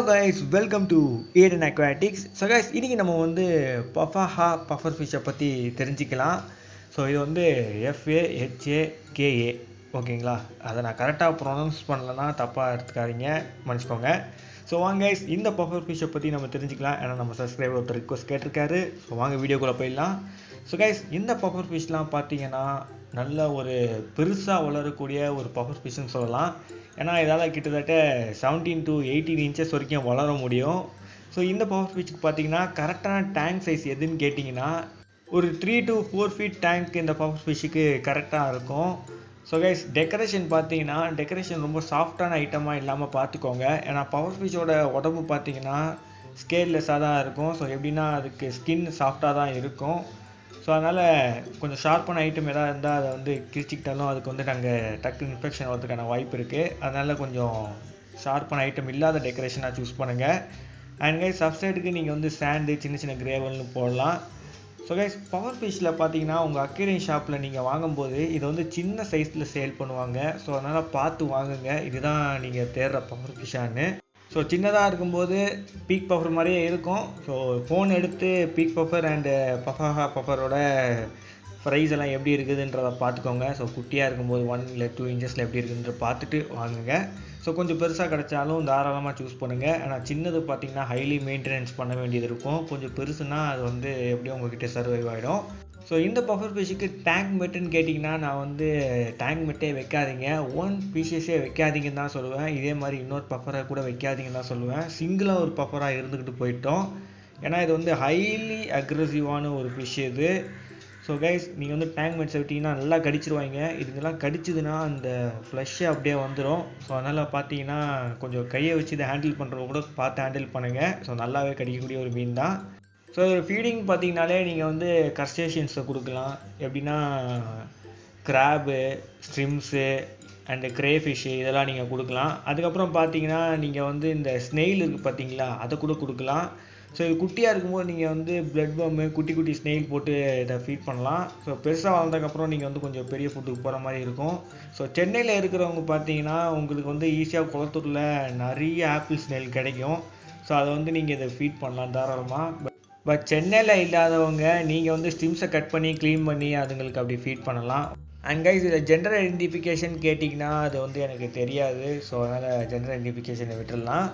guys, welcome to Aiden Aquatics. So guys, இன்னைக்கு நம்ம வந்து பஃபர் ஃபிஷ்ஷை பற்றி தெரிஞ்சிக்கலாம். ஸோ இது வந்து FAHAKA ஓகேங்களா. அதை நான் கரெக்டாக ப்ரொனவுன்ஸ் பண்ணலன்னா தப்பாக எடுத்துக்காதீங்க, மன்னிச்சிக்கோங்க. ஸோ வாங்க கைஸ், இந்த பஃபர் ஃபிஷ்ஷை பற்றி நம்ம தெரிஞ்சிக்கலாம். ஏன்னா நம்ம சப்ஸ்கிரைபர் ஒருத்தர் ரிக்வஸ்ட் கேட்டிருக்காரு. ஸோ வாங்க வீடியோக்குள்ளே போயிடலாம். ஸோ கைஸ், இந்த பஃபர் ஃபிஷ்லாம் பார்த்தீங்கன்னா நல்ல ஒரு பெருசாக வளரக்கூடிய ஒரு பஃபர் ஃபிஷ்ஷுன்னு சொல்லலாம். ஏன்னா இதால் கிட்டத்தட்ட 17 to 18 இன்ச்சஸ் வரைக்கும் வளர முடியும். ஸோ இந்த பஃபர் ஃபிஷ்க்கு பார்த்தீங்கன்னா கரெக்டான டேங்க் சைஸ் எதுன்னு கேட்டிங்கன்னா ஒரு 3 to 4 feet டேங்க் இந்த பஃபர் ஃபிஷ்ஷுக்கு கரெக்டாக இருக்கும். ஸோ கைஸ், டெக்கரேஷன் பார்த்தீங்கன்னா டெக்கரேஷன் ரொம்ப சாஃப்டான ஐட்டமாக இல்லாமல் பார்த்துக்கோங்க. ஏன்னா பஃபர் ஃபிஷ்ஷோட உடம்பு பார்த்தீங்கன்னா ஸ்கேல்லெஸ்ஸாக தான் இருக்கும். ஸோ எப்படின்னா அதுக்கு ஸ்கின் சாஃப்டாக தான் இருக்கும். ஸோ அதனால் கொஞ்சம் ஷார்ப்பான ஐட்டம் எதாவது இருந்தால் அதை வந்து கிழிச்சிக்கிட்டாலும் அதுக்கு வந்து நாங்கள் டக்கு இன்ஃபெக்ஷன் வரதுக்கான வாய்ப்பு இருக்குது. அதனால் கொஞ்சம் ஷார்ப்பான ஐட்டம் இல்லாத டெக்கரேஷனாக சூஸ் பண்ணுங்கள். அண்ட் கைஸ், சப்ஸ்ட்ரேட்டுக்கு நீங்கள் வந்து சாண்டு, சின்ன சின்ன கிரேவல்னு போடலாம். ஸோ கைஸ், பவர் ஃபிஷ்ஷில் பார்த்தீங்கன்னா உங்கள் அக்வேரியம் ஷாப்பில் நீங்கள் வாங்கும்போது இதை வந்து சின்ன சைஸில் சேல் பண்ணுவாங்க. ஸோ அதனால் பார்த்து வாங்குங்க, இதுதான் நீங்கள் தேடுற பவர் ஃபிஷ்ஷான்னு. ஸோ சின்னதாக இருக்கும்போது பீக் பஃபர் மாதிரியே இருக்கும். ஸோ ஃபோன் எடுத்து பீக் பஃபர் அண்டு பஃபரோட ப்ரைஸ் எல்லாம் எப்படி இருக்குதுன்றதை பார்த்துக்கோங்க. ஸோ குட்டியாக இருக்கும்போது 1 இல்லை 2 இன்ச்சஸில் எப்படி இருக்குதுன்ற பார்த்துட்டு வாங்குங்க. ஸோ கொஞ்சம் பெருசாக கிடச்சாலும் தாராளமாக சூஸ் பண்ணுங்கள். ஆனால் சின்னது பார்த்திங்கன்னா ஹைலி மெயின்டெனன்ஸ் பண்ண வேண்டியது இருக்கும். கொஞ்சம் பெருசுனா அது வந்து எப்படியும் உங்கள்கிட்ட சர்வைவ் ஆகிடும். ஸோ இந்த பஃபர் ஃபிஷ்ஷுக்கு டேங்க் மெட்டுன்னு கேட்டிங்கன்னா நான் வந்து டேங்க் மெட்டே வைக்காதீங்க, ஓன் பீஷஸே வைக்காதீங்கன்னு தான் சொல்லுவேன். இதே மாதிரி இன்னொரு பஃபரை கூட வைக்காதீங்கன்னு தான் சொல்லுவேன். சிங்கிளாக ஒரு பஃபராக இருந்துக்கிட்டு போயிட்டோம். ஏன்னா இது வந்து ஹைலி அக்ரெசிவான ஒரு ஃபிஷ் இது. ஸோ கைஸ், நீங்கள் வந்து டேங்க் மெட்ஸை விட்டிங்கன்னா நல்லா கடிச்சிருவாங்க. இதுங்கெல்லாம் கடிச்சிதுன்னா அந்த ஃப்ளஷ்ஷே அப்படியே வந்துடும். ஸோ அதனால் பார்த்தீங்கன்னா கொஞ்சம் கையை வச்சு இதை ஹேண்டில் பண்ணுறவங்க கூட பார்த்து ஹேண்டில் பண்ணுங்கள். ஸோ நல்லாவே கடிக்கக்கூடிய ஒரு மீன் தான். ஸோ ஃபீடிங் பார்த்தீங்கனாலே நீங்கள் வந்து கர்ஸ்டேஷியன்ஸை கொடுக்கலாம். எப்படின்னா கிராபு, ஸ்ட்ரிம்ஸு அண்டு க்ரே ஃபிஷ்ஷு இதெல்லாம் நீங்கள் கொடுக்கலாம். அதுக்கப்புறம் பார்த்தீங்கன்னா நீங்கள் வந்து இந்த ஸ்னெயில் இருக்குது பார்த்தீங்களா, அதை கூட கொடுக்கலாம். ஸோ இது குட்டியாக இருக்கும்போது நீங்கள் வந்து பிளட் பம்மு, குட்டி குட்டி ஸ்னெயில் போட்டு இதை ஃபீட் பண்ணலாம். ஸோ பெருசாக வளர்ந்ததுக்கப்புறம் நீங்கள் வந்து கொஞ்சம் பெரிய ஃபுட்டுக்கு போகிற மாதிரி இருக்கும். ஸோ சென்னையில் இருக்கிறவங்க பார்த்தீங்கன்னா உங்களுக்கு வந்து ஈஸியாக குளத்தூரில் நிறைய ஆப்பிள் ஸ்னெயில் கிடைக்கும். ஸோ அதை வந்து நீங்கள் இதை ஃபீட் பண்ணலாம் தாராளமாக. பட் சென்னையில் இல்லாதவங்க நீங்கள் வந்து ஸ்டிம்ஸை கட் பண்ணி க்ளீன் பண்ணி அதுங்களுக்கு அப்படி ஃபீட் பண்ணலாம். அண்ட் கைஸ், இதில் ஜெண்டர் ஐடென்டிஃபிகேஷன் கேட்டிங்கன்னா அது வந்து எனக்கு தெரியாது. ஸோ அதனால் ஜெண்டர் ஐடென்டிஃபிகேஷனை விட்டுடலாம்.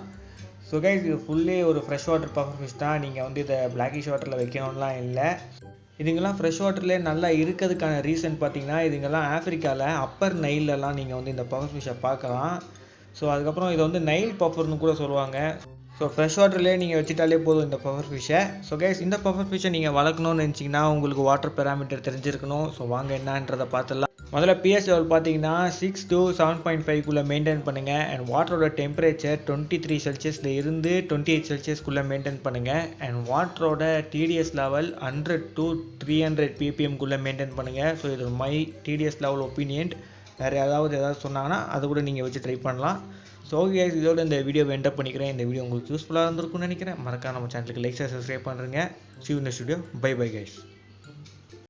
ஸோ கைஸ், இது ஃபுல்லி ஒரு ஃப்ரெஷ் வாட்டர் பஃபர் ஃபிஷ் தான். நீங்கள் வந்து இதை பிளாக்கிஷ் வாட்டரில் வைக்கணும்லாம் இல்லை. இதுங்கெல்லாம் ஃப்ரெஷ் வாட்டர்லேயே நல்லா இருக்கிறதுக்கான ரீசன் பார்த்தீங்கன்னா இதுங்கெல்லாம் ஆஃப்ரிக்காவில் அப்பர் நைலெலாம் நீங்கள் வந்து இந்த பஃபர் ஃபிஷ்ஷை பார்க்கலாம். ஸோ அதுக்கப்புறம் இதை வந்து நைல் பஃபர்னு கூட சொல்லுவாங்க. ஸோ ஃப்ரெஷ் வாட்டர்லேயே நீங்கள் வச்சுட்டாலே போதும் இந்த பஃபர் ஃபிஷ்ஷை. ஸோ கைஸ், இந்த பஃபர் ஃபிஷ்ஷை நீங்கள் வளர்க்கணும்னு நினச்சிங்கன்னா உங்களுக்கு வாட்டர் பேராமீட்டர் தெரிஞ்சிருக்கணும். ஸோ வாங்க என்னன்றதை பார்த்துடலாம். முதல்ல pH லெவல் பார்த்தீங்கன்னா 6 to 7.5 மெயின்டைன் பண்ணுங்கள். அண்ட் வாட்டரோட டெம்பரேச்சர் 23 செல்சியஸில் இருந்து 28 செல்சியஸ்க்குள்ளே மெயின்டைன் பண்ணுங்கள். அண்ட் வாட்டரோட TDS லெவல் 100 to 300 ppmக்குள்ளே மெயின்டைன் பண்ணுங்கள். ஸோ இது மை TDS லெவல் ஒப்பீனியன். வேறு ஏதாவது சொன்னாங்கன்னா அதை கூட நீங்கள் வச்சு ட்ரை பண்ணலாம். ஸோ ஓகே கைஸ், இதோட இந்த வீடியோ என்டப் பண்ணிக்கிறேன். இந்த வீடியோ உங்களுக்கு யூஸ்ஃபுல்லாக இருந்திருக்கும்னு நினைக்கிறேன். மறக்காம நம்ம சேனலுக்கு லைக், சப்ஸ்கிரைப் பண்ணுறேங்க. See you in the studio. Bye bye guys.